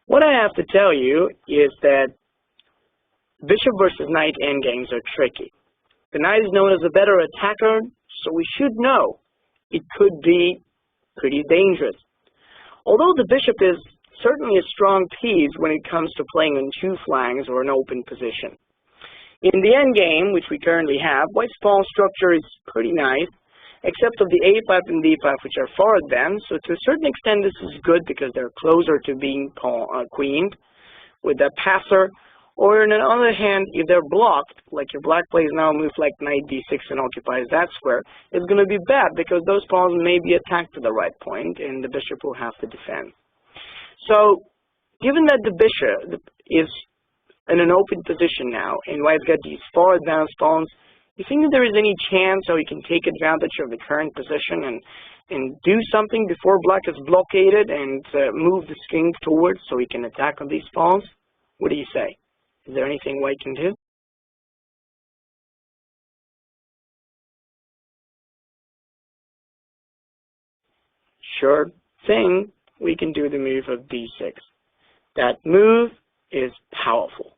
What I have to tell you is that bishop versus knight endgames are tricky. The knight is known as a better attacker, so we should know it could be pretty dangerous. Although the bishop is certainly a strong piece when it comes to playing on two flanks or an open position. In the endgame, which we currently have, white's pawn structure is pretty nice, except of the a5 and d5, which are far advanced. So to a certain extent, this is good because they're closer to being queened with that passer. Or on the other hand, if they're blocked, like if black plays now a move like knight d6 and occupies that square, it's going to be bad because those pawns may be attacked to the right point and the bishop will have to defend. So given that the bishop is in an open position now and white's got these far advanced pawns, you think that there is any chance how he can take advantage of the current position and do something before black is blockaded and move the king towards so he can attack on these pawns? What do you say? Is there anything white can do? Sure thing, we can do the move of d6. That move is powerful.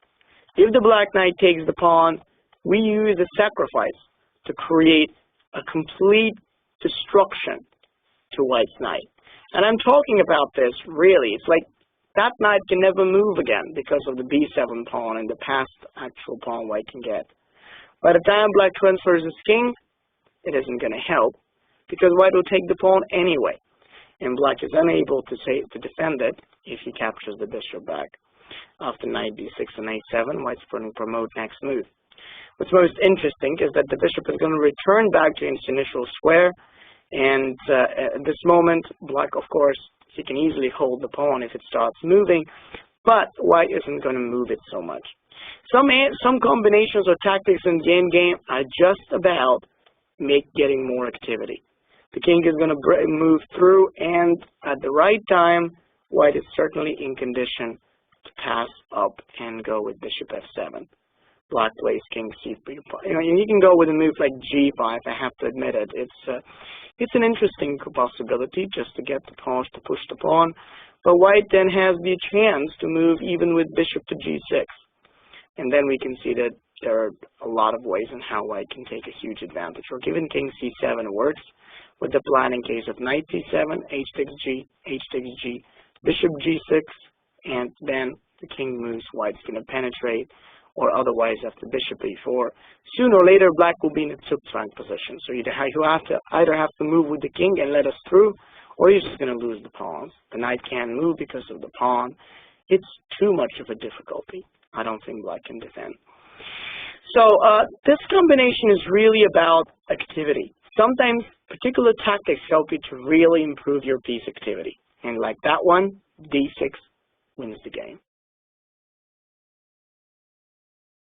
If the black knight takes the pawn, we use a sacrifice to create a complete destruction to white's knight. And I'm talking about this really, it's like that knight can never move again because of the b7 pawn and the past actual pawn white can get. By the time black transfers his king, it isn't going to help because white will take the pawn anyway. And black is unable to defend it if he captures the bishop back. After knight d6 and a7, white's going to promote next move. What's most interesting is that the bishop is going to return back to its initial square, and at this moment, black, of course, he can easily hold the pawn if it starts moving, but white isn't going to move it so much. Some combinations or tactics in the endgame are just about getting more activity. The king is going to move through, and at the right time, white is certainly in condition to pass up and go with bishop f7. Black plays king c3. You can go with a move like g5. I have to admit it. It's an interesting possibility just to get the pawns to push the pawn. But white then has the chance to move even with bishop to g6. And then we can see that there are a lot of ways in how white can take a huge advantage. Or given king c7 works with the plan in case of knight c7, h takes g, bishop g6, and then the king moves, white's going to penetrate, or otherwise after bishop e4. Sooner or later, black will be in a Zugzwang position. So you either have to move with the king and let us through, or you're just going to lose the pawns. The knight can't move because of the pawn. It's too much of a difficulty. I don't think black can defend. So this combination is really about activity. Sometimes particular tactics help you to really improve your piece activity. And like that one, d6 wins the game.